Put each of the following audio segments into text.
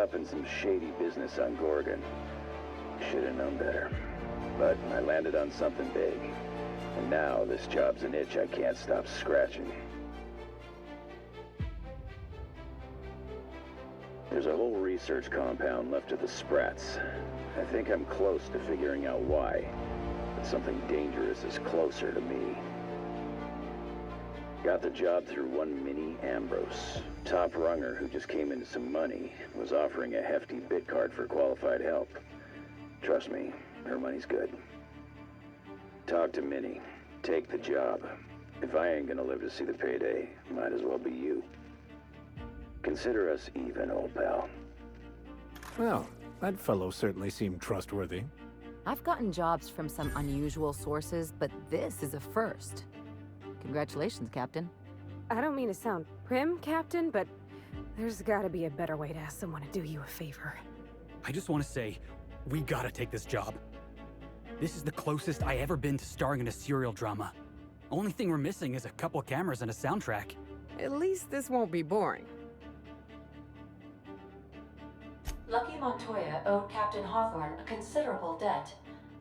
up in some shady business on Gorgon. Should've known better. But I landed on something big. And now this job's an itch I can't stop scratching. There's a whole research compound left of the Sprats. I think I'm close to figuring out why. But something dangerous is closer to me. Got the job through one Minnie Ambrose. Top runger who just came into some money, was offering a hefty bid card for qualified help. Trust me, her money's good. Talk to Minnie. Take the job. If I ain't gonna live to see the payday, might as well be you. Consider us even, old pal. Well, that fellow certainly seemed trustworthy. I've gotten jobs from some unusual sources, but this is a first. Congratulations, Captain. I don't mean to sound prim, Captain, but there's gotta be a better way to ask someone to do you a favor. I just want to say, we gotta take this job. This is the closest I ever been to starring in a serial drama. Only thing we're missing is a couple cameras and a soundtrack. At least this won't be boring. Lucky Montoya owed Captain Hawthorne a considerable debt.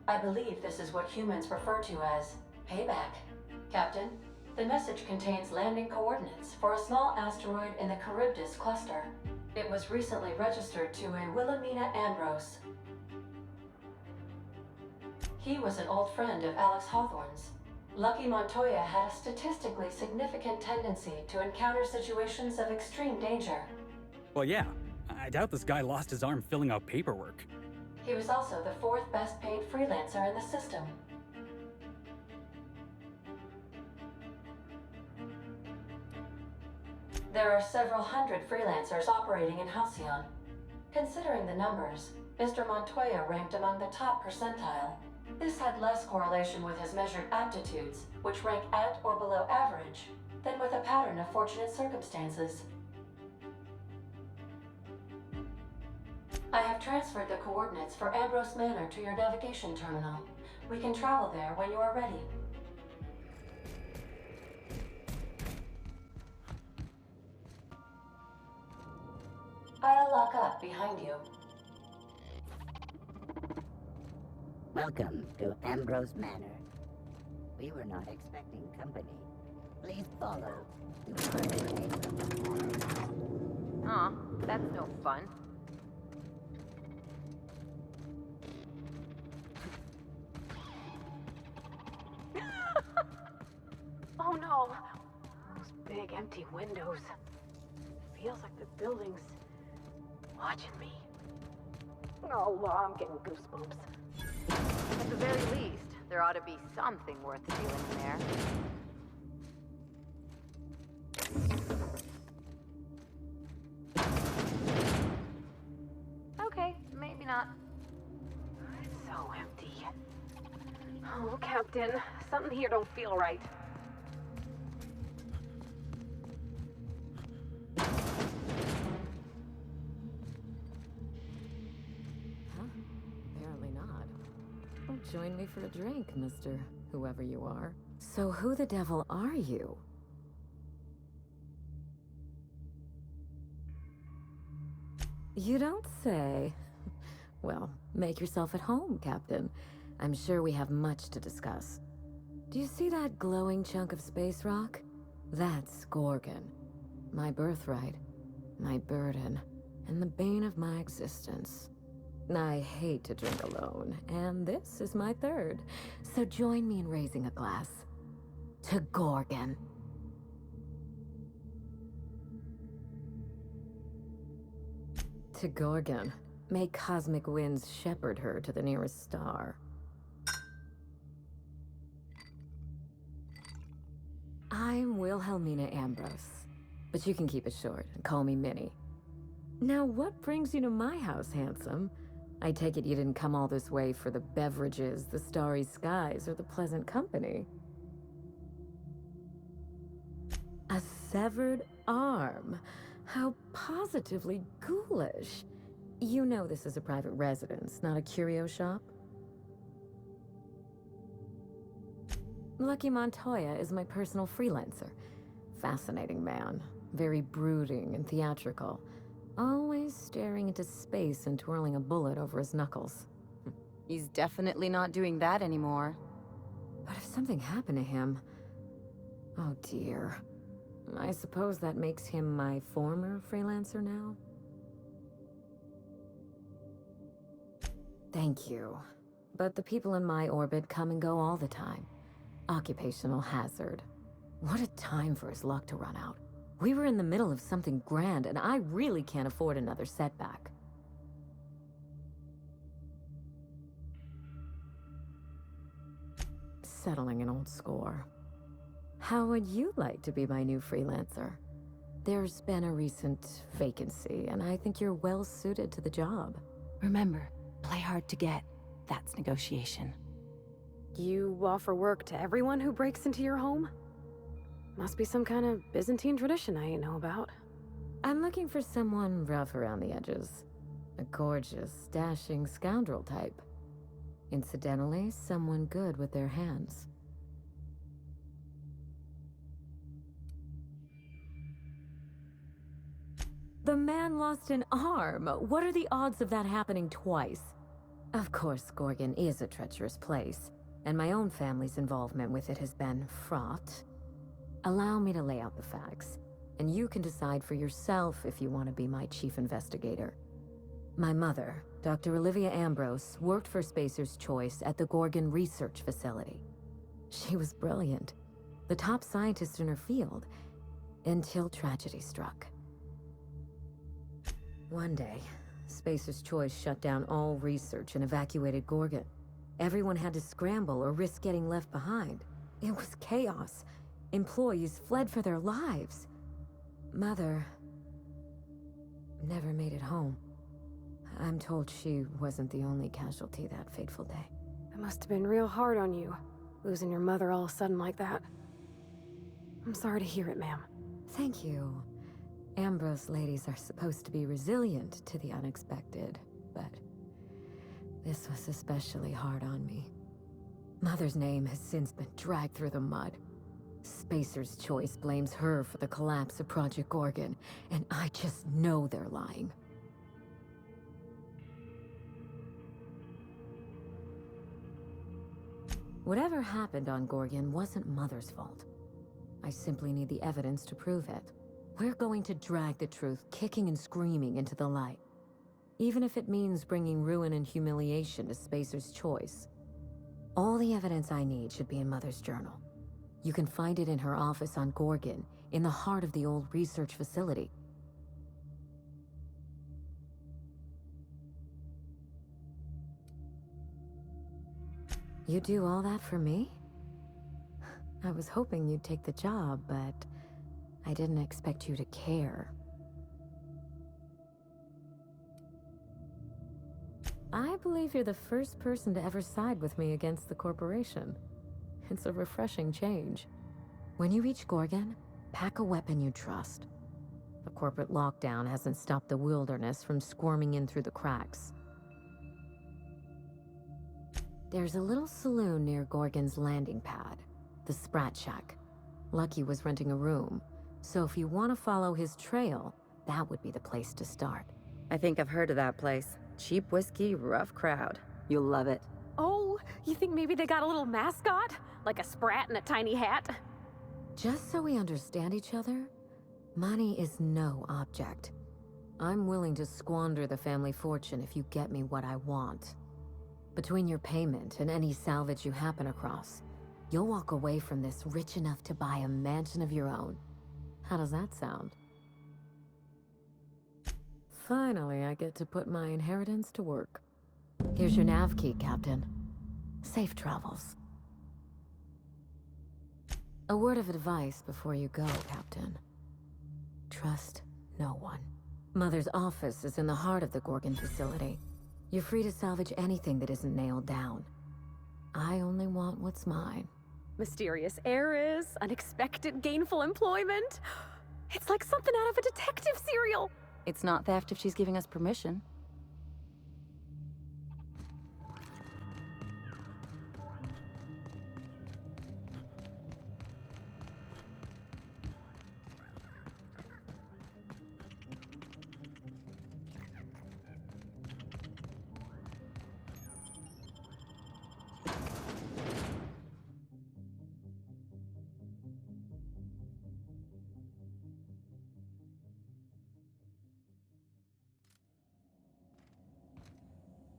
I believe this is what humans refer to as payback. Captain, the message contains landing coordinates for a small asteroid in the Charybdis cluster. It was recently registered to a Wilhelmina Ambrose. He was an old friend of Alex Hawthorne's. Lucky Montoya had a statistically significant tendency to encounter situations of extreme danger. Well, yeah. I doubt this guy lost his arm filling out paperwork. He was also the 4th best paid freelancer in the system. There are several hundred freelancers operating in Halcyon. Considering the numbers, Mr. Montoya ranked among the top percentile. This had less correlation with his measured aptitudes, which rank at or below average, than with a pattern of fortunate circumstances. I have transferred the coordinates for Ambrose Manor to your navigation terminal. We can travel there when you are ready. I'll lock up behind you. Welcome to Ambrose Manor. We were not expecting company. Please follow. Aw, that's no fun. Oh no! Those big empty windows. Feels like the building's watching me. Oh, well, I'm getting goosebumps. At the very least, there ought to be something worth stealing in there. Okay, maybe not. It's so empty. Oh, Captain, something here don't feel right. Apparently not. Well, join me for a drink, Mr. Whoever you are. So who the devil are you? You don't say. Well, make yourself at home, Captain. I'm sure we have much to discuss. Do you see that glowing chunk of space rock? That's Gorgon. My birthright, my burden, and the bane of my existence. I hate to drink alone, and this is my third. So join me in raising a glass. To Gorgon. To Gorgon. May cosmic winds shepherd her to the nearest star. I'm Wilhelmina Ambrose, but you can keep it short and call me Minnie. Now, what brings you to my house, handsome? I take it you didn't come all this way for the beverages, the starry skies, or the pleasant company. A severed arm. How positively ghoulish. You know this is a private residence, not a curio shop? Lucky Montoya is my personal freelancer. Fascinating man. Very brooding and theatrical. Always staring into space and twirling a bullet over his knuckles. He's definitely not doing that anymore. But if something happened to him... Oh dear. I suppose that makes him my former freelancer now? Thank you. But the people in my orbit come and go all the time. Occupational hazard. What a time for his luck to run out. We were in the middle of something grand, and I really can't afford another setback. Settling an old score. How would you like to be my new freelancer? There's been a recent vacancy, and I think you're well suited to the job. Remember, play hard to get. That's negotiation. You offer work to everyone who breaks into your home? Must be some kind of Byzantine tradition I ain't know about. I'm looking for someone rough around the edges. A gorgeous, dashing scoundrel type. Incidentally, someone good with their hands. The man lost an arm. What are the odds of that happening twice? Of course, Gorgon is a treacherous place, and my own family's involvement with it has been fraught. Allow me to lay out the facts, and you can decide for yourself if you want to be my chief investigator. My mother, Dr. Olivia Ambrose, worked for Spacer's Choice at the Gorgon Research Facility. She was brilliant, the top scientist in her field, until tragedy struck. One day, Spacer's Choice shut down all research and evacuated Gorgon. Everyone had to scramble or risk getting left behind. It was chaos. Employees fled for their lives. Mother never made it home. I'm told she wasn't the only casualty that fateful day. It must have been real hard on you, losing your mother all of a sudden like that. I'm sorry to hear it, ma'am. Thank you. Ambrose ladies are supposed to be resilient to the unexpected, but this was especially hard on me. Mother's name has since been dragged through the mud. Spacer's Choice blames her for the collapse of Project Gorgon, and I just know they're lying. Whatever happened on Gorgon wasn't Mother's fault. I simply need the evidence to prove it. We're going to drag the truth kicking and screaming into the light. Even if it means bringing ruin and humiliation to Spacer's Choice. All the evidence I need should be in Mother's journal. You can find it in her office on Gorgon, in the heart of the old research facility. You do all that for me? I was hoping you'd take the job, but I didn't expect you to care. I believe you're the first person to ever side with me against the corporation. It's a refreshing change. When you reach Gorgon, pack a weapon you trust. The corporate lockdown hasn't stopped the wilderness from squirming in through the cracks. There's a little saloon near Gorgon's landing pad, the Sprat Shack. Lucky was renting a room, so if you want to follow his trail, that would be the place to start. I think I've heard of that place. Cheap whiskey, rough crowd. You'll love it. Oh, you think maybe they got a little mascot? Like a sprat in a tiny hat? Just so we understand each other, money is no object. I'm willing to squander the family fortune if you get me what I want. Between your payment and any salvage you happen across, you'll walk away from this rich enough to buy a mansion of your own. How does that sound? Finally, I get to put my inheritance to work. Here's your nav key, Captain. Safe travels. A word of advice before you go, Captain. Trust no one. Mother's office is in the heart of the Gorgon facility. You're free to salvage anything that isn't nailed down. I only want what's mine. Mysterious heiress, unexpected gainful employment. It's like something out of a detective serial. It's not theft if she's giving us permission.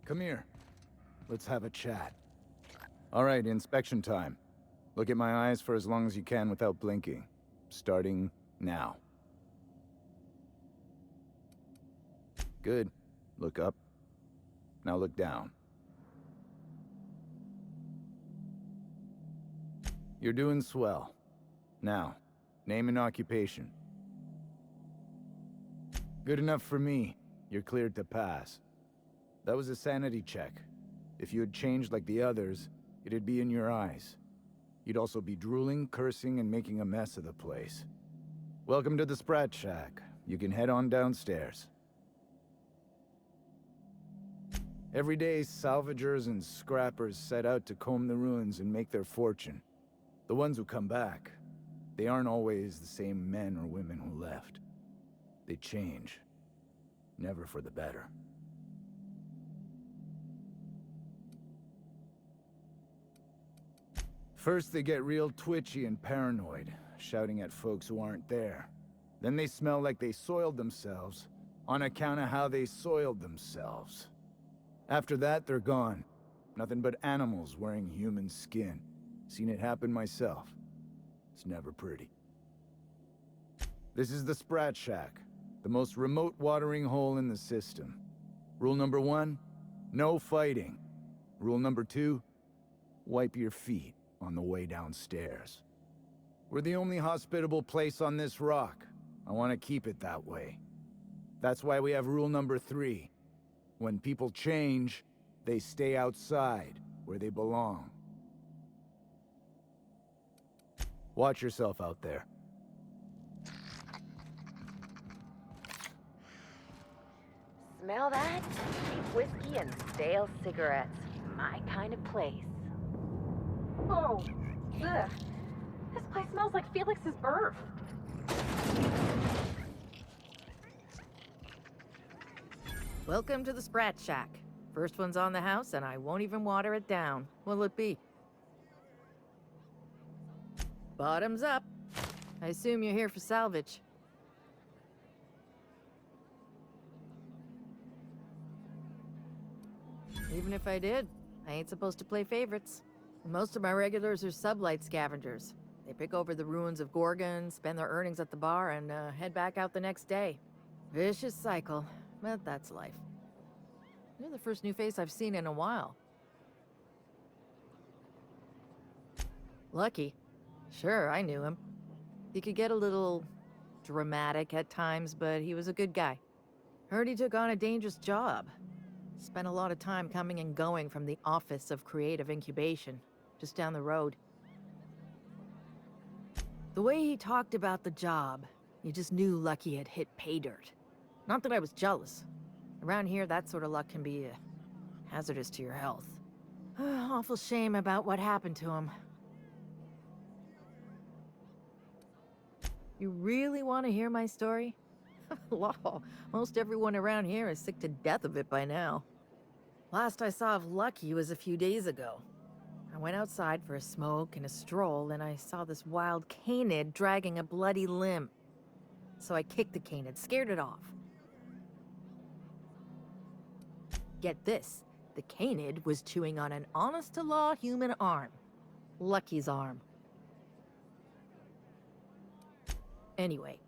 Come here. Let's have a chat. All right, inspection time. Look at my eyes for as long as you can without blinking. Starting now. Good. Look up. Now look down. You're doing swell. Now, name and occupation. Good enough for me. You're cleared to pass. That was a sanity check. If you had changed like the others, it'd be in your eyes. You'd also be drooling, cursing, and making a mess of the place. Welcome to the Sprat Shack. You can head on downstairs. Every day, salvagers and scrappers set out to comb the ruins and make their fortune. The ones who come back, they aren't always the same men or women who left. They change. Never for the better. First, they get real twitchy and paranoid, shouting at folks who aren't there. Then they smell like they soiled themselves, on account of how they soiled themselves. After that, they're gone. Nothing but animals wearing human skin. Seen it happen myself. It's never pretty. This is the Sprat Shack, the most remote watering hole in the system. Rule number 1, no fighting. Rule number 2, wipe your feet on the way downstairs. We're the only hospitable place on this rock. I want to keep it that way. That's why we have rule number 3. When people change, they stay outside, where they belong. Watch yourself out there. Smell that? Cheap whiskey and stale cigarettes. My kind of place. Oh, ugh. This place smells like Felix's birth. Welcome to the Sprat Shack. First one's on the house, and I won't even water it down. What'll it be? Bottoms up. I assume you're here for salvage. Even if I did, I ain't supposed to play favorites. Most of my regulars are sublight scavengers. They pick over the ruins of Gorgon, spend their earnings at the bar, and head back out the next day. Vicious cycle, but that's life. You're the first new face I've seen in a while. Lucky. Sure, I knew him. He could get a little dramatic at times, but he was a good guy. Heard he took on a dangerous job. Spent a lot of time coming and going from the Office of Creative Incubation, just down the road. The way he talked about the job, you just knew Lucky had hit pay dirt. Not that I was jealous. Around here, that sort of luck can be hazardous to your health. Awful shame about what happened to him. You really want to hear my story? Law, most everyone around here is sick to death of it by now. Last I saw of Lucky was a few days ago. I went outside for a smoke and a stroll, and I saw this wild canid dragging a bloody limb. So I kicked the canid, scared it off. Get this, the canid was chewing on an honest-to-law human arm. Lucky's arm. Anyway,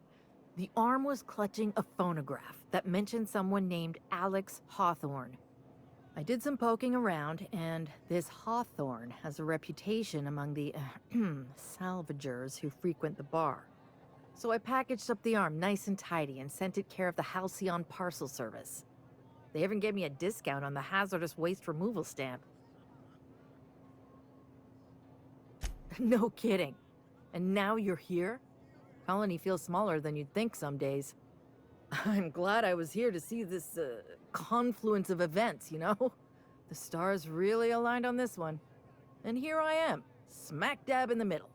the arm was clutching a phonograph that mentioned someone named Alex Hawthorne. I did some poking around, and this Hawthorne has a reputation among the salvagers who frequent the bar. So I packaged up the arm nice and tidy and sent it care of the Halcyon Parcel Service. They even gave me a discount on the hazardous waste removal stamp. No kidding. And now you're here? Colony feels smaller than you'd think some days. I'm glad I was here to see this confluence of events, you know? The stars really aligned on this one. And here I am, smack dab in the middle.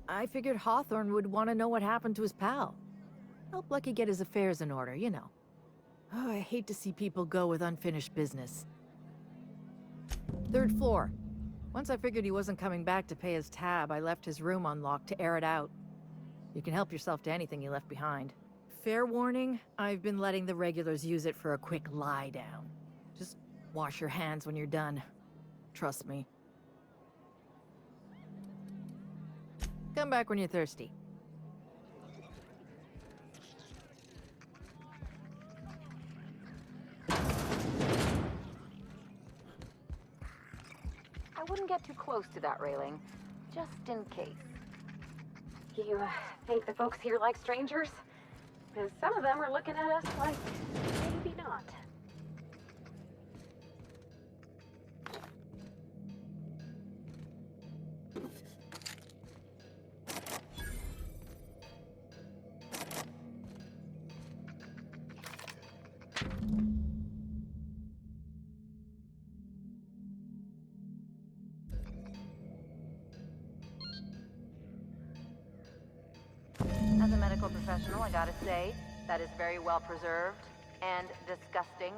I figured Hawthorne would want to know what happened to his pal. Help Lucky get his affairs in order, you know. Oh, I hate to see people go with unfinished business. 3rd floor. Once I figured he wasn't coming back to pay his tab, I left his room unlocked to air it out. You can help yourself to anything you left behind. Fair warning, I've been letting the regulars use it for a quick lie down. Just wash your hands when you're done. Trust me. Come back when you're thirsty. I wouldn't get too close to that railing, just in case. You think the folks here like strangers? Because some of them are looking at us like, maybe not. As a medical professional, I gotta say, that is very well preserved and disgusting.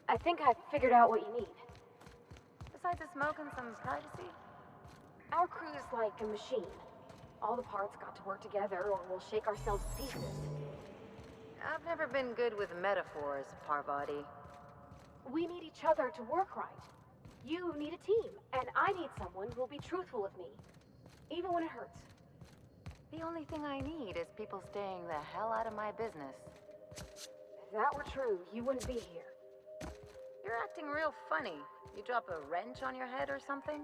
I think I've figured out what you need. Besides the smoke and some privacy? Our crew's like a machine. All the parts got to work together or we'll shake ourselves to pieces. I've never been good with metaphors, Parvati. We need each other to work right. You need a team, and I need someone who'll be truthful with me, even when it hurts. The only thing I need is people staying the hell out of my business. If that were true, you wouldn't be here. You're acting real funny. You drop a wrench on your head or something?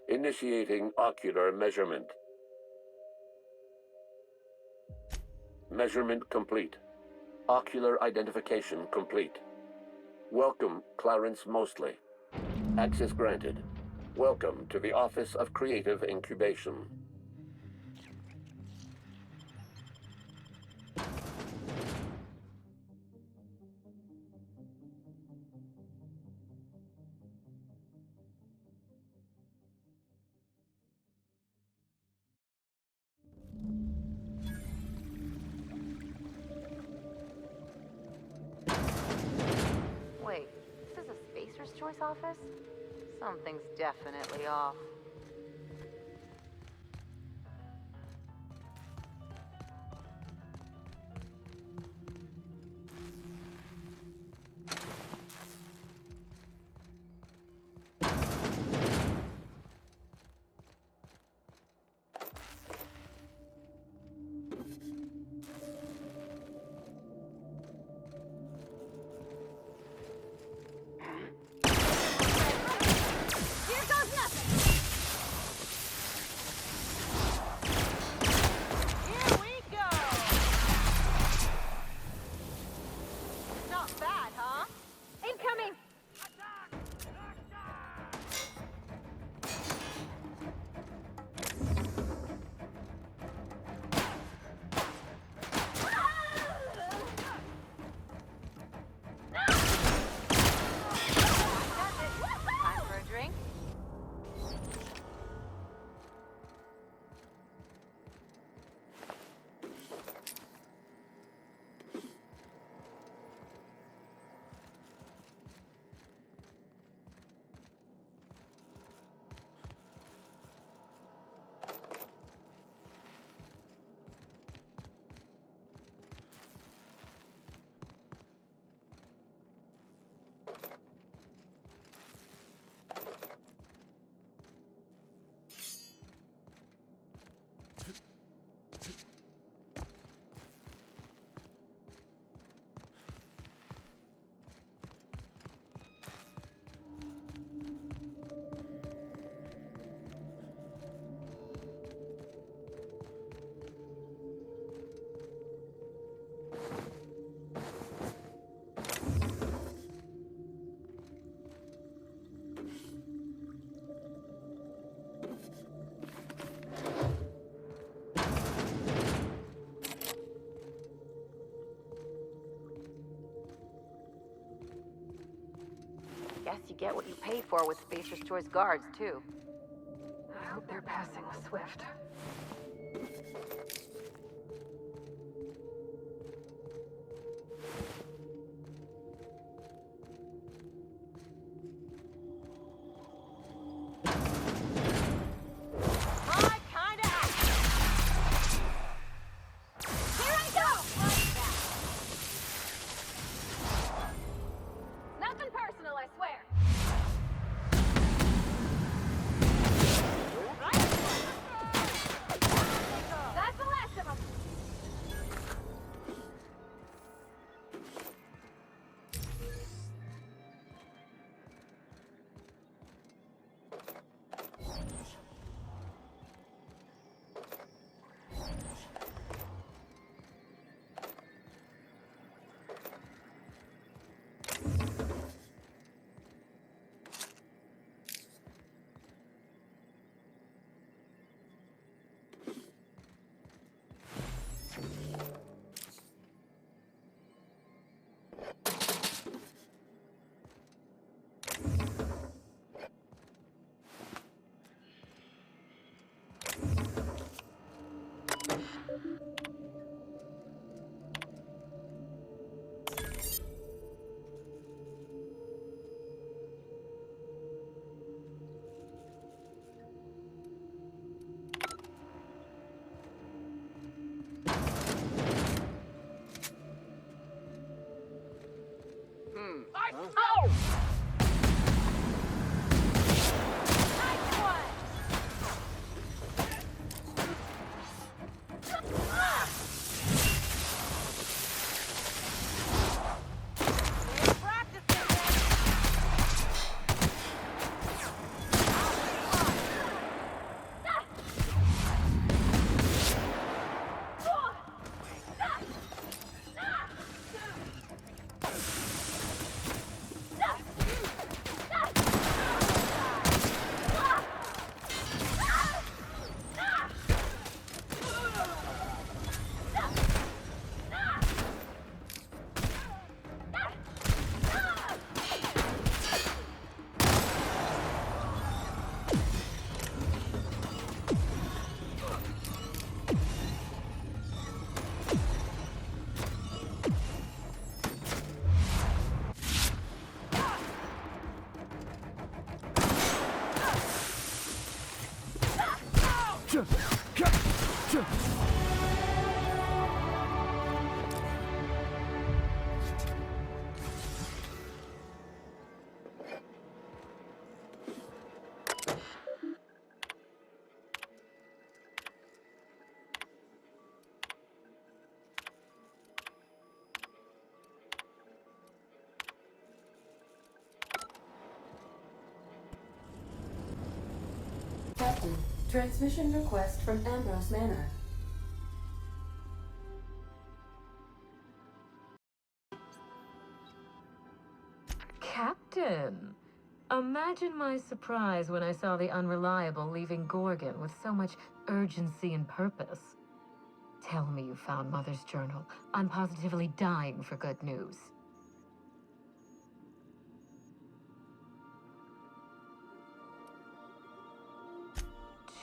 Initiating ocular measurement. Measurement complete. Ocular identification complete. Welcome, Clarence Mostly. Access granted. Welcome to the Office of Creative Incubation. Choice office? Something's definitely off. Guess you get what you pay for with Spacer's Choice guards, too. I hope they're passing swift. Captain, transmission request from Ambrose Manor. Captain! Imagine my surprise when I saw the Unreliable leaving Gorgon with so much urgency and purpose. Tell me you found Mother's journal. I'm positively dying for good news.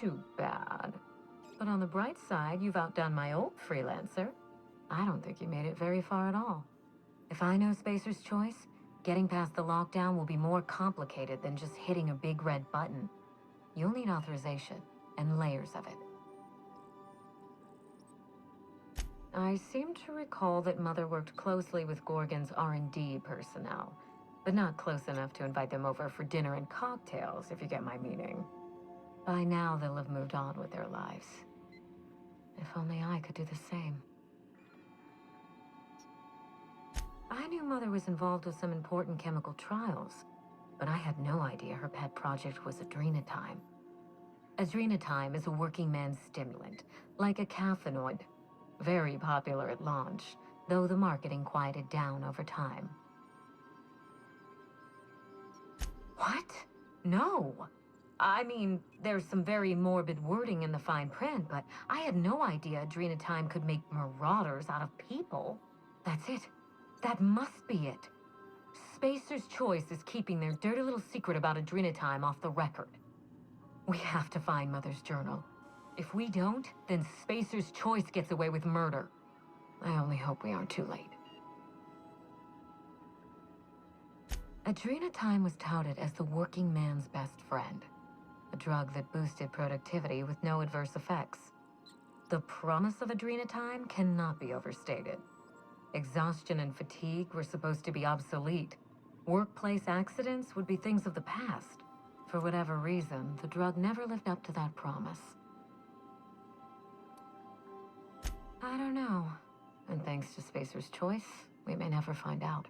Too bad. But on the bright side, you've outdone my old freelancer. I don't think you made it very far at all. If I know Spacer's Choice, getting past the lockdown will be more complicated than just hitting a big red button. You'll need authorization, and layers of it. I seem to recall that Mother worked closely with Gorgon's R&D personnel, but not close enough to invite them over for dinner and cocktails, if you get my meaning. By now, they'll have moved on with their lives. If only I could do the same. I knew Mother was involved with some important chemical trials, but I had no idea her pet project was ADRENA-TIME. ADRENA-TIME is a working man's stimulant, like a caffeinoid. Very popular at launch, though the marketing quieted down over time. What? No! I mean, there's some very morbid wording in the fine print, but I had no idea ADRENA-TIME could make marauders out of people. That's it. That must be it. Spacer's Choice is keeping their dirty little secret about ADRENA-TIME off the record. We have to find Mother's journal. If we don't, then Spacer's Choice gets away with murder. I only hope we aren't too late. ADRENA-TIME was touted as the working man's best friend. A drug that boosted productivity with no adverse effects. The promise of ADRENA-TIME cannot be overstated. Exhaustion and fatigue were supposed to be obsolete. Workplace accidents would be things of the past. For whatever reason, the drug never lived up to that promise. I don't know. And thanks to Spacer's Choice, we may never find out.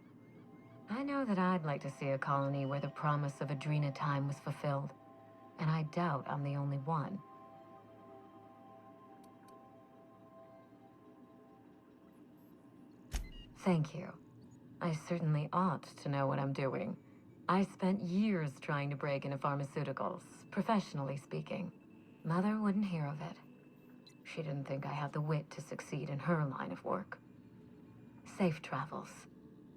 I know that I'd like to see a colony where the promise of ADRENA-TIME was fulfilled. And I doubt I'm the only one. Thank you. I certainly ought to know what I'm doing. I spent years trying to break into pharmaceuticals, professionally speaking. Mother wouldn't hear of it. She didn't think I had the wit to succeed in her line of work. Safe travels.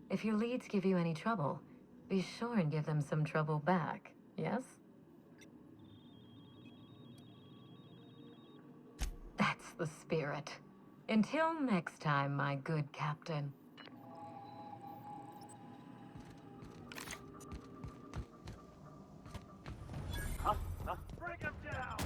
If your leads give you any trouble, be sure and give them some trouble back, yes? That's the spirit. Until next time, my good captain. Bring him down!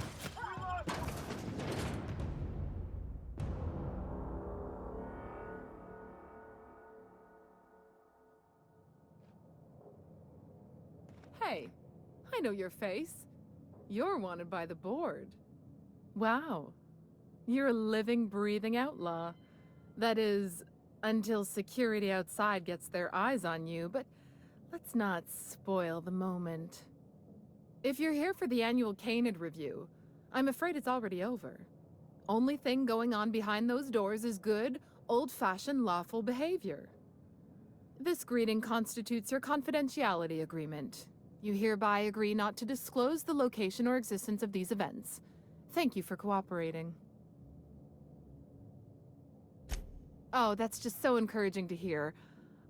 Hey, I know your face. You're wanted by the board. Wow. You're a living, breathing outlaw. That is, until security outside gets their eyes on you, but let's not spoil the moment. If you're here for the annual Canid review, I'm afraid it's already over. Only thing going on behind those doors is good, old-fashioned lawful behavior. This greeting constitutes your confidentiality agreement. You hereby agree not to disclose the location or existence of these events. Thank you for cooperating. Oh, that's just so encouraging to hear.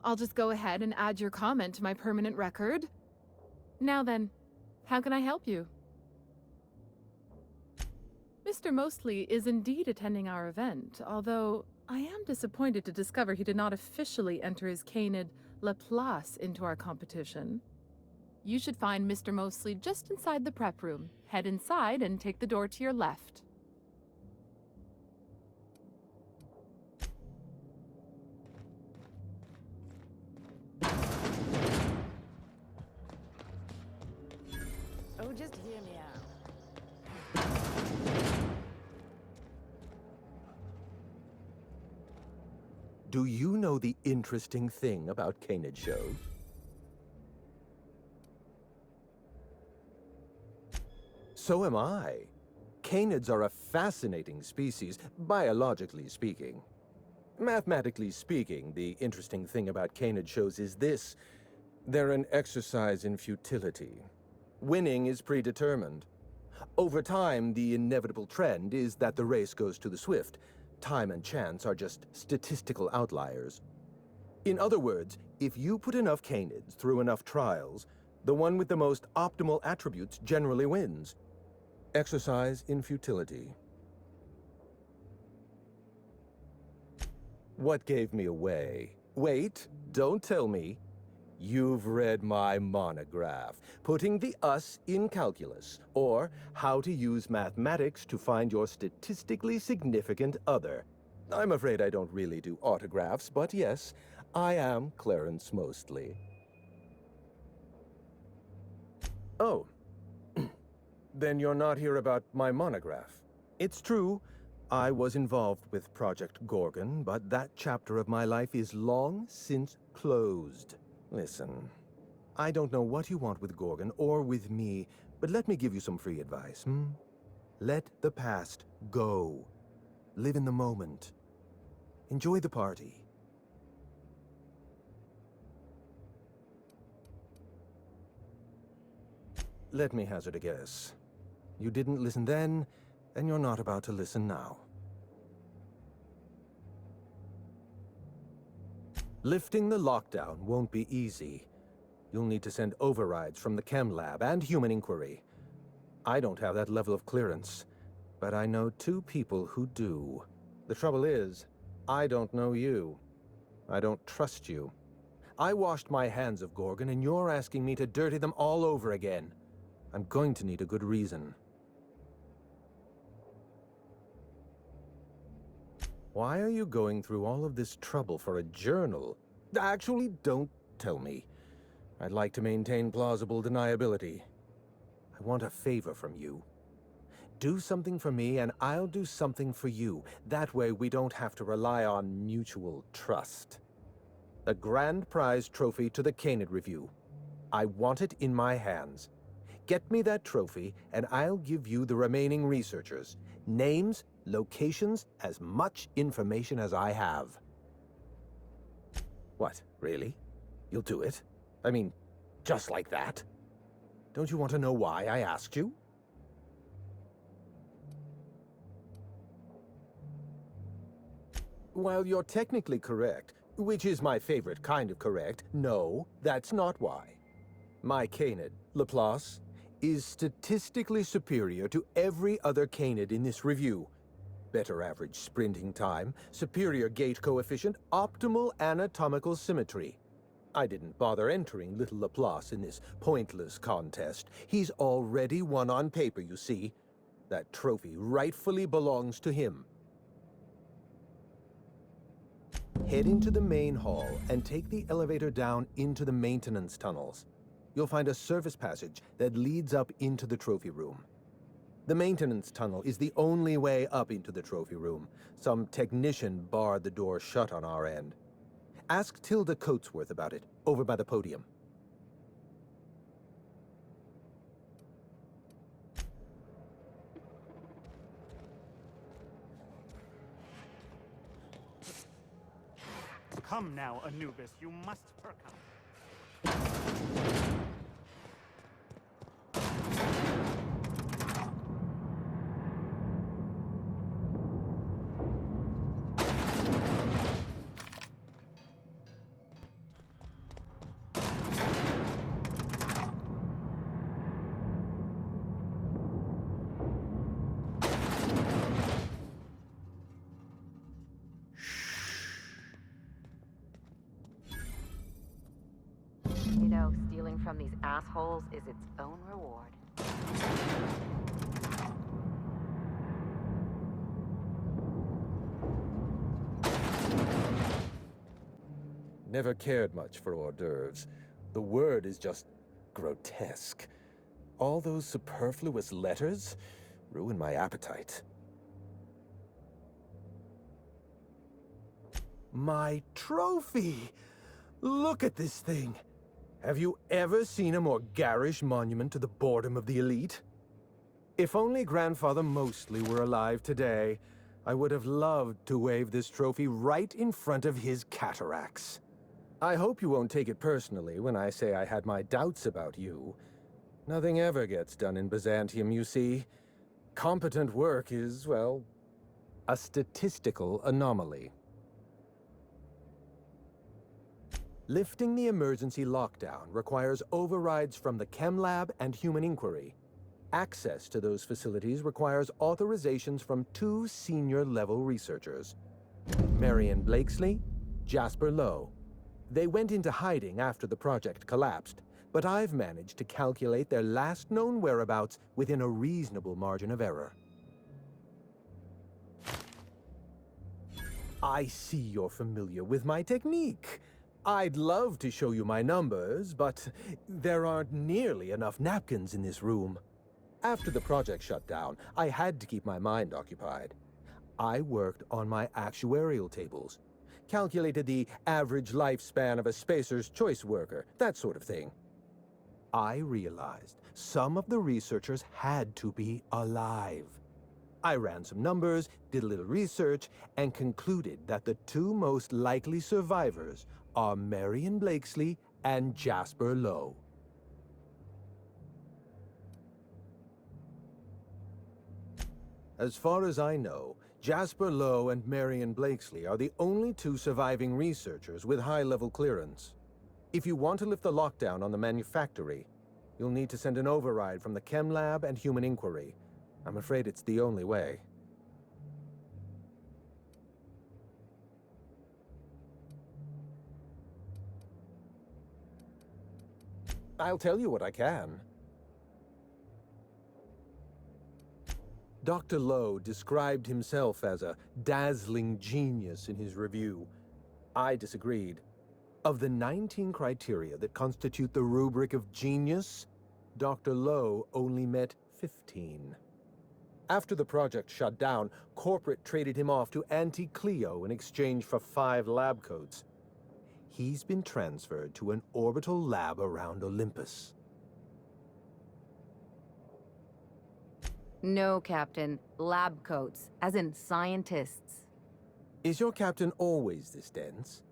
I'll just go ahead and add your comment to my permanent record. Now then, how can I help you? Mr. Mostly is indeed attending our event, although I am disappointed to discover he did not officially enter his Canid La Place into our competition. You should find Mr. Mostly just inside the prep room. Head inside and take the door to your left. Oh, just hear me out. Do you know the interesting thing about Canid shows? So am I. Canids are a fascinating species, biologically speaking. Mathematically speaking, the interesting thing about canid shows is this. They're an exercise in futility. Winning is predetermined. Over time, the inevitable trend is that the race goes to the swift. Time and chance are just statistical outliers. In other words, if you put enough canids through enough trials, the one with the most optimal attributes generally wins. Exercise in futility. What gave me away? Wait, don't tell me. You've read my monograph, Putting the Us in Calculus, or How to Use Mathematics to Find Your Statistically Significant Other. I'm afraid I don't really do autographs, but yes, I am Clarence Mostly. Oh, then you're not here about my monograph. It's true, I was involved with Project Gorgon, but that chapter of my life is long since closed. Listen, I don't know what you want with Gorgon or with me, but let me give you some free advice, Let the past go. Live in the moment. Enjoy the party. Let me hazard a guess. You didn't listen then, and you're not about to listen now. Lifting the lockdown won't be easy. You'll need to send overrides from the chem lab and human inquiry. I don't have that level of clearance, but I know 2 people who do. The trouble is, I don't know you. I don't trust you. I washed my hands of Gorgon, and you're asking me to dirty them all over again. I'm going to need a good reason. Why are you going through all of this trouble for a journal? Actually, don't tell me. I'd like to maintain plausible deniability. I want a favor from you. Do something for me, and I'll do something for you. That way, we don't have to rely on mutual trust. The grand prize trophy to the Canid Review. I want it in my hands. Get me that trophy, and I'll give you the remaining researchers. Names, locations, as much information as I have. What, really? You'll do it? I mean, just like that? Don't you want to know why I asked you? While you're technically correct, which is my favorite kind of correct, no, that's not why. My canid, Laplace, is statistically superior to every other canid in this review. Better average sprinting time, superior gait coefficient, optimal anatomical symmetry. I didn't bother entering little Laplace in this pointless contest. He's already won on paper, you see. That trophy rightfully belongs to him. Head into the main hall and take the elevator down into the maintenance tunnels. You'll find a service passage that leads up into the trophy room. The maintenance tunnel is the only way up into the trophy room. Some technician barred the door shut on our end. Ask Tilda Coatsworth about it, over by the podium. Come now, Anubis, you must perk up. You know, stealing from these assholes is its own reward. Never cared much for hors d'oeuvres. The word is just grotesque. All those superfluous letters ruin my appetite. My trophy! Look at this thing! Have you ever seen a more garish monument to the boredom of the elite? If only Grandfather Mostly were alive today, I would have loved to wave this trophy right in front of his cataracts. I hope you won't take it personally when I say I had my doubts about you. Nothing ever gets done in Byzantium, you see. Competent work is, well, a statistical anomaly. Lifting the emergency lockdown requires overrides from the Chem Lab and Human Inquiry. Access to those facilities requires authorizations from 2 senior-level researchers, Marion Blakesley, Jasper Lowe. They went into hiding after the project collapsed, but I've managed to calculate their last known whereabouts within a reasonable margin of error. I see you're familiar with my technique. I'd love to show you my numbers, but there aren't nearly enough napkins in this room. After the project shut down, I had to keep my mind occupied. I worked on my actuarial tables, calculated the average lifespan of a Spacer's Choice worker, that sort of thing. I realized some of the researchers had to be alive. I ran some numbers, did a little research, and concluded that the 2 most likely survivors are Marion Blakesley and Jasper Lowe. As far as I know, Jasper Lowe and Marion Blakesley are the only 2 surviving researchers with high-level clearance. If you want to lift the lockdown on the manufactory, you'll need to send an override from the Chem Lab and Human Inquiry. I'm afraid it's the only way. I'll tell you what I can. Dr. Lowe described himself as a dazzling genius in his review. I disagreed. Of the 19 criteria that constitute the rubric of genius, Dr. Lowe only met 15. After the project shut down, corporate traded him off to Anti-Cleo in exchange for 5 lab coats. He's been transferred to an orbital lab around Olympus. No, Captain. Lab coats, as in scientists. Is your captain always this dense?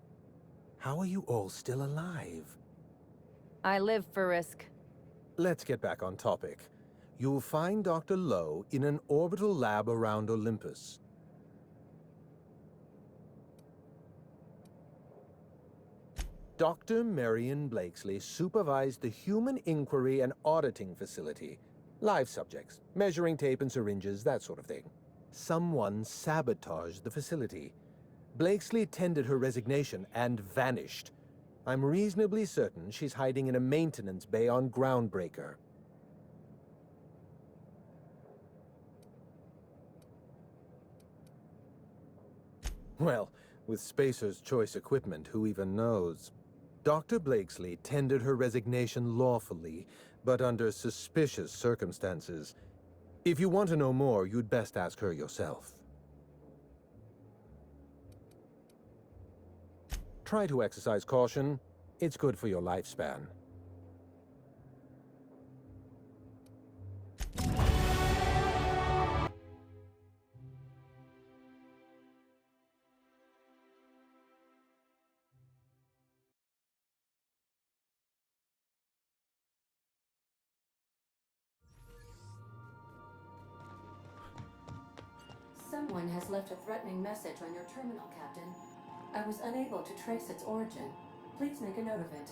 How are you all still alive? I live for risk. Let's get back on topic. You'll find Dr. Lowe in an orbital lab around Olympus. Dr. Marion Blakesley supervised the Human Inquiry and Auditing Facility. Live subjects, measuring tape and syringes, that sort of thing. Someone sabotaged the facility. Blakesley tendered her resignation and vanished. I'm reasonably certain she's hiding in a maintenance bay on Groundbreaker. Well, with Spacer's Choice equipment, who even knows? Dr. Blakesley tendered her resignation lawfully, but under suspicious circumstances. If you want to know more, you'd best ask her yourself. Try to exercise caution. It's good for your lifespan. Someone has left a threatening message on your terminal, Captain. I was unable to trace its origin. Please make a note of it.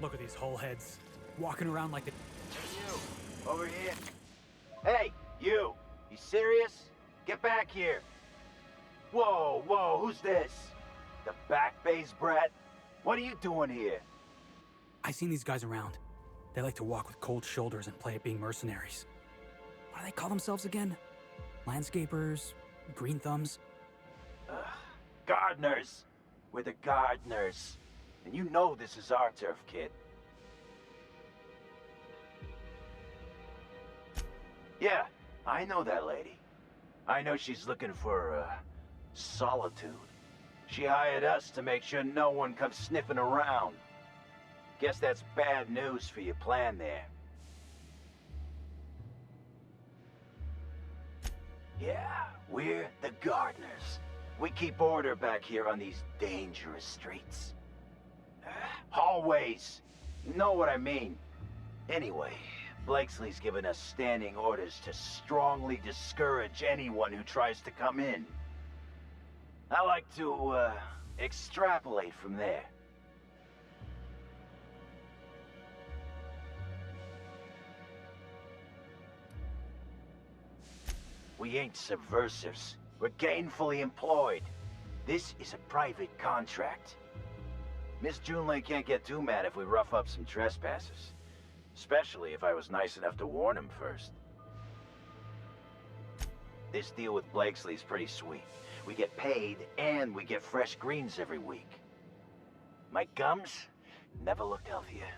Look at these whole heads, walking around like the... You, over here. Hey, you! You serious? Get back here! Whoa, whoa, who's this? The back bay's brat? What are you doing here? I've seen these guys around. They like to walk with cold shoulders and play at being mercenaries. What do they call themselves again? Landscapers? Green thumbs? Gardeners! We're the gardeners. And you know this is our turf, kid. Yeah, I know that lady. I know she's looking for, solitude. She hired us to make sure no one comes sniffing around. Guess that's bad news for your plan there. Yeah, we're the gardeners. We keep order back here on these dangerous streets. Hallways. Know what I mean. Anyway, Blakesley's given us standing orders to strongly discourage anyone who tries to come in. I like to, extrapolate from there. We ain't subversives. We're gainfully employed. This is a private contract. Miss Junlei can't get too mad if we rough up some trespassers. Especially if I was nice enough to warn him first. This deal with Blakesley's pretty sweet. We get paid, and we get fresh greens every week. My gums never looked healthier.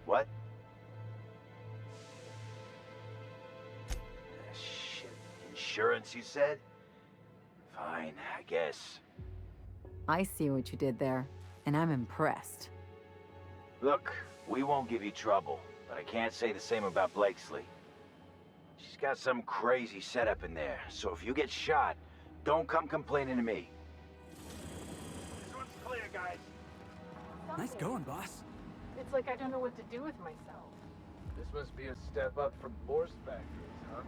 What? Shit. Insurance, you said? Fine, I guess. I see what you did there, and I'm impressed. Look, we won't give you trouble, but I can't say the same about Blakesley. She's got some crazy setup in there, so if you get shot, don't come complaining to me. This one's clear, guys. Nice going, boss. It's like I don't know what to do with myself. This must be a step up from horse factories, huh?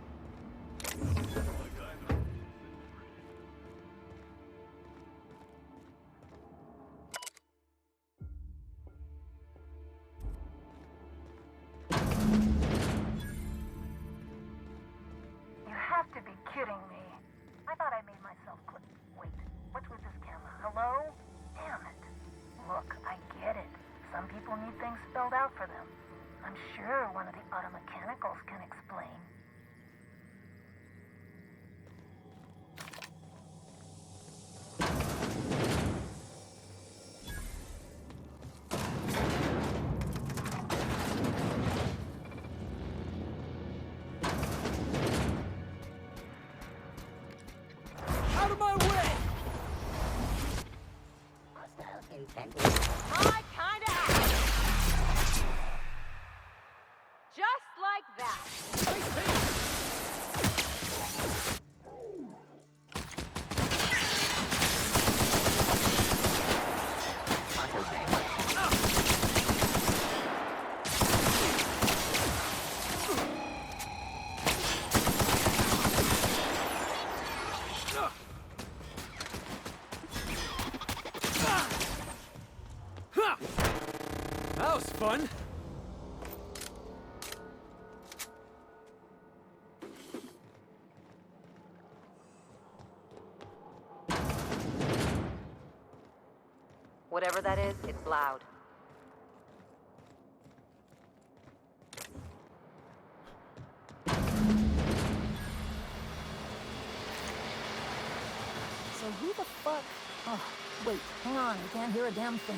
You have to be kidding me. I thought I made myself clip. Wait, what's with this camera? Hello? Damn it. Look, I get it. Some people need things spelled out for them. I'm sure one of the automechanicals can explain. Out of my way! Hostile intended. My kind of act. Just like that. That was fun. Whatever that is, it's loud. So who the fuck? Oh, wait, hang on, I can't hear a damn thing.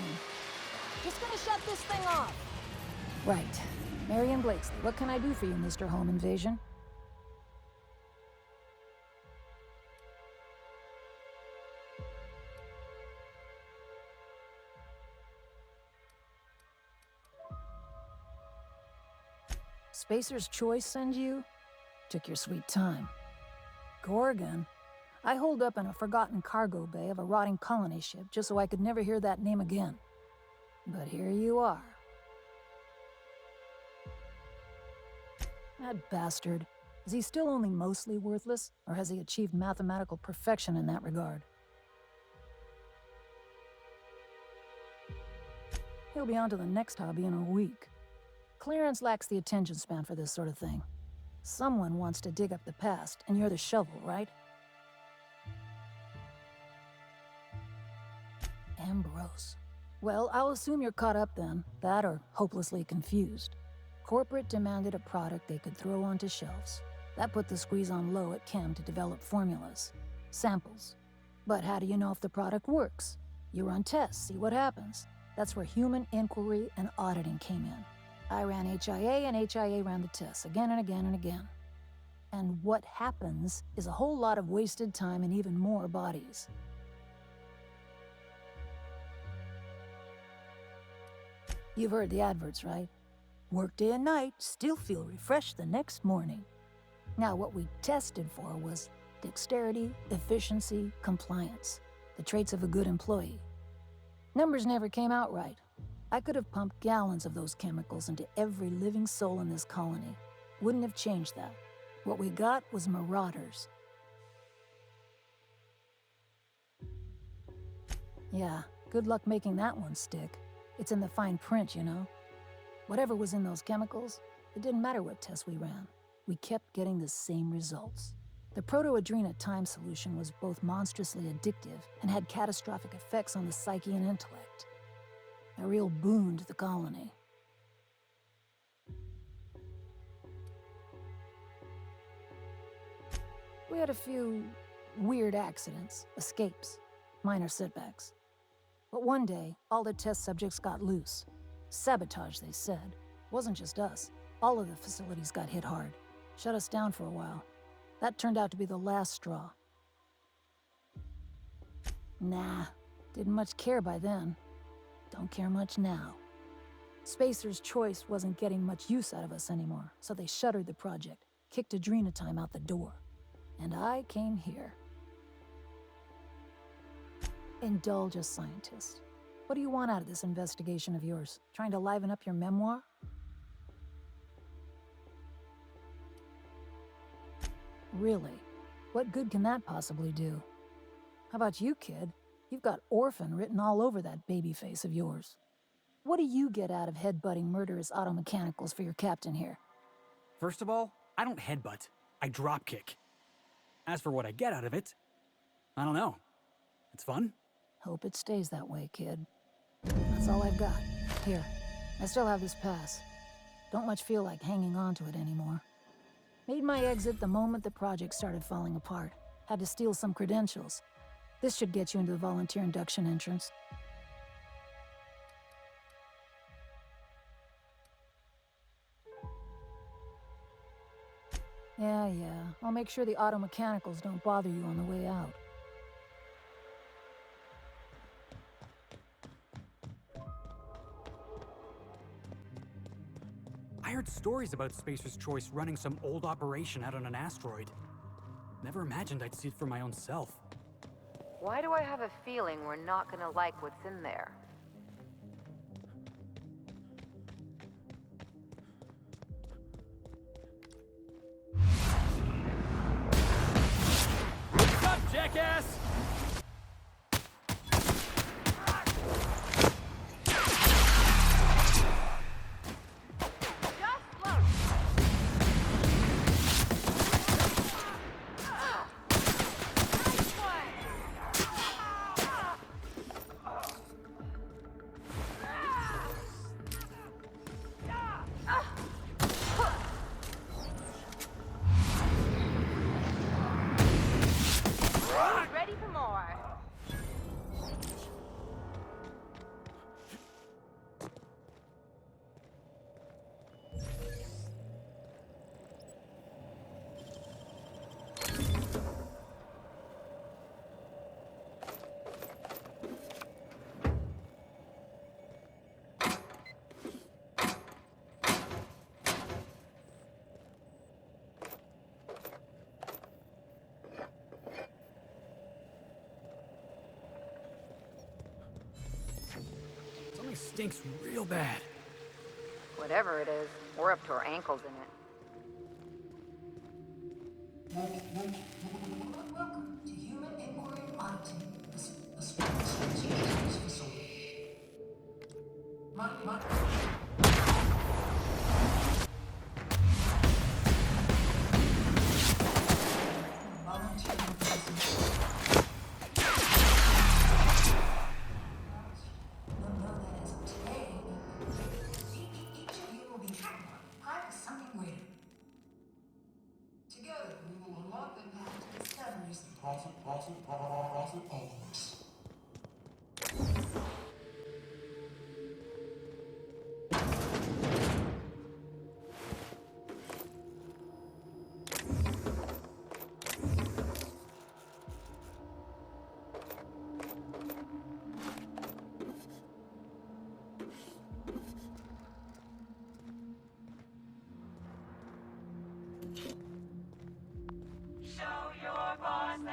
Just gonna shut this thing off. Right. Marion Blakesley, what can I do for you, Mr. Home Invasion? Spacer's Choice send you? Took your sweet time. Gorgon? I holed up in a forgotten cargo bay of a rotting colony ship just so I could never hear that name again. But here you are. That bastard. Is he still only mostly worthless, or has he achieved mathematical perfection in that regard? you'll be on to the next hobby in a week. Clearance lacks the attention span for this sort of thing. Someone wants to dig up the past, and you're the shovel, right? Ambrose. Well, I'll assume you're caught up then. That or hopelessly confused. Corporate demanded a product they could throw onto shelves. That put the squeeze on low at Chem to develop formulas. Samples. But how do you know if the product works? You run tests, see what happens. That's where human inquiry and auditing came in. I ran HIA, and HIA ran the tests again and again and again. And what happens is a whole lot of wasted time and even more bodies. You've heard the adverts, right? Work day and night, still feel refreshed the next morning. Now, what we tested for was dexterity, efficiency, compliance, the traits of a good employee. Numbers never came out right. I could have pumped gallons of those chemicals into every living soul in this colony. Wouldn't have changed that. What we got was marauders. Yeah, good luck making that one stick. It's in the fine print, you know. Whatever was in those chemicals, it didn't matter what tests we ran. We kept getting the same results. The ADRENA-TIME solution was both monstrously addictive and had catastrophic effects on the psyche and intellect. A real boon to the colony. We had a few weird accidents, escapes, minor setbacks. But one day, all the test subjects got loose. Sabotage, they said. Wasn't just us. All of the facilities got hit hard. Shut us down for a while. That turned out to be the last straw. Nah, didn't much care by then. Don't care much now. Spacer's Choice wasn't getting much use out of us anymore, so they shuttered the project, kicked ADRENA-TIME out the door. And I came here. Indulge a scientist. What do you want out of this investigation of yours? Trying to liven up your memoir? Really? What good can that possibly do? How about you, kid? You've got orphan written all over that baby face of yours. What do you get out of headbutting murderous automechanicals for your captain here? First of all, I don't headbutt. I dropkick. As for what I get out of it, I don't know. It's fun. Hope it stays that way, kid. That's all I've got. Here, I still have this pass. Don't much feel like hanging on to it anymore. Made my exit the moment the project started falling apart. Had to steal some credentials. This should get you into the volunteer induction entrance. Yeah. I'll make sure the auto mechanicals don't bother you on the way out. I heard stories about Spacer's Choice running some old operation out on an asteroid. Never imagined I'd see it for my own self. Why do I have a feeling we're not gonna like what's in there? What's up, jackass? Ready for more. Something stinks real bad. Whatever it is, we're up to our ankles in it. Welcome to Human Inquiry Auditing, a facility. My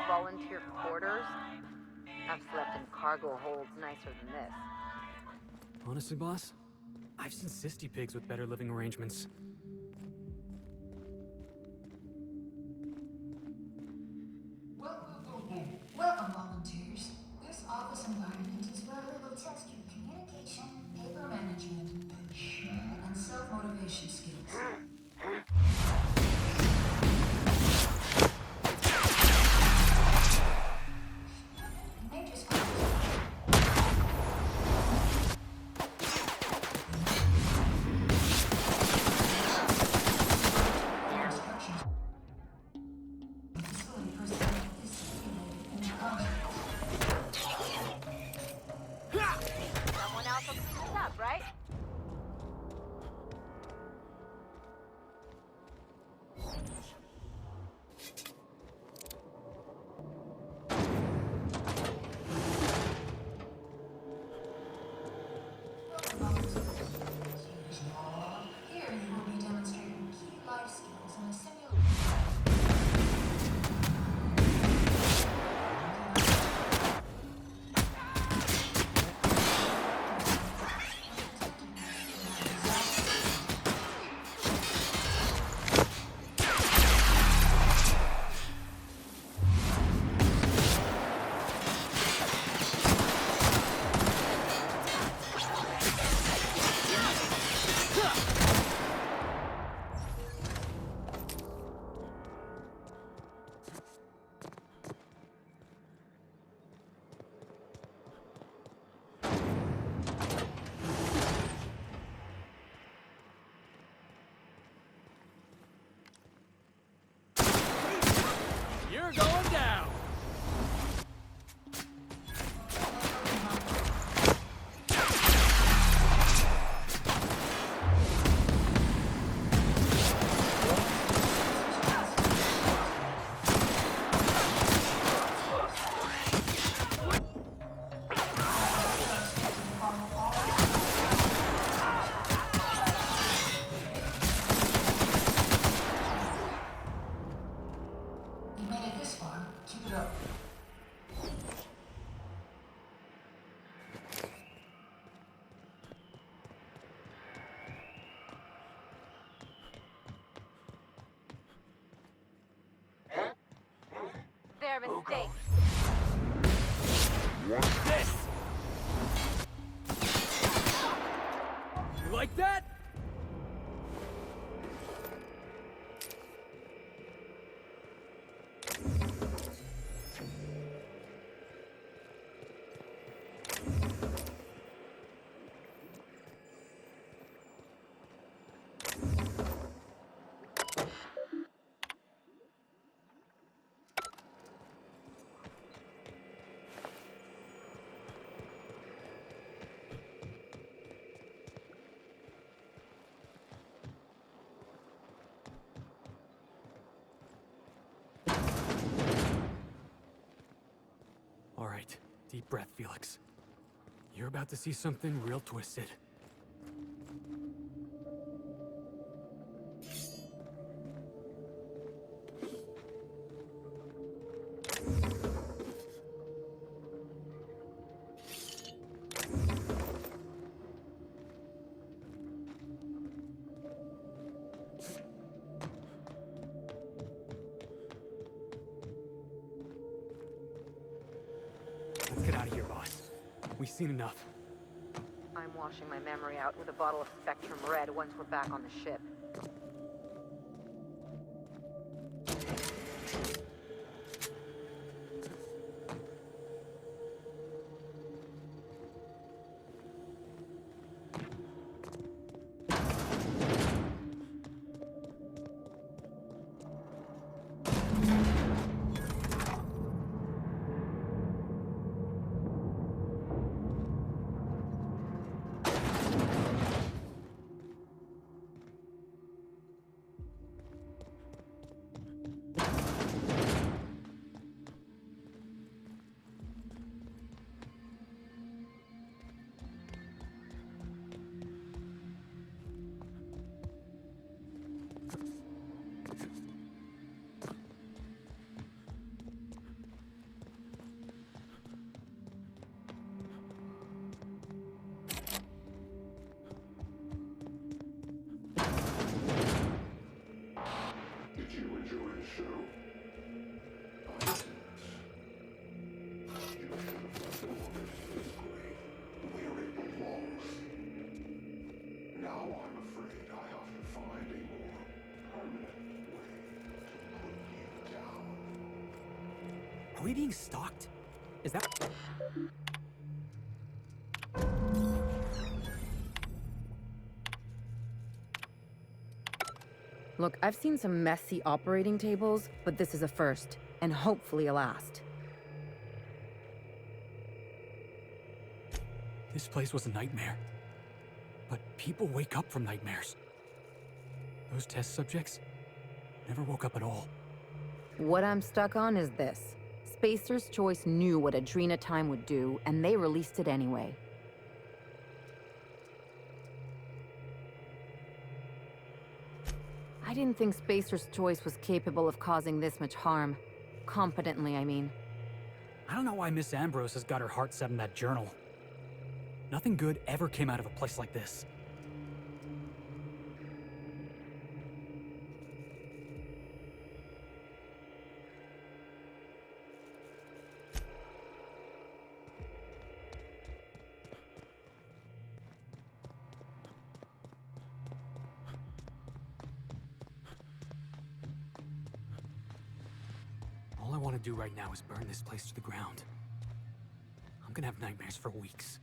Volunteer quarters? I've slept in cargo holds nicer than this. Honestly, boss, I've seen cysty pigs with better living arrangements. Welcome, volunteers. This office environment is where we will test your communication, paper management, and self-motivation skills. Someone else will clean this up, right? Here you will be demonstrating key life skills in a simulation. You're going down! You made it this far. Keep it up. Their mistake. This! You like that? All right, deep breath, Felix. You're about to see something real twisted. Let's get out of here, boss. We've seen enough. I'm washing my memory out with a bottle of Spectrum Red once we're back on the ship. Did you enjoy the show? I didn't. You should have left Orbit physically, where it belongs. Now I'm afraid I have to find a more permanent way to put you down. Are we being stalked? Is that... Look, I've seen some messy operating tables, but this is a first, and hopefully a last. This place was a nightmare. But people wake up from nightmares. Those test subjects never woke up at all. What I'm stuck on is this. Spacer's Choice knew what ADRENA-TIME would do, and they released it anyway. I didn't think Spacer's Choice was capable of causing this much harm. Competently, I mean. I don't know why Miss Ambrose has got her heart set in that journal. Nothing good ever came out of a place like this. All I want to do right now is burn this place to the ground. I'm gonna have nightmares for weeks.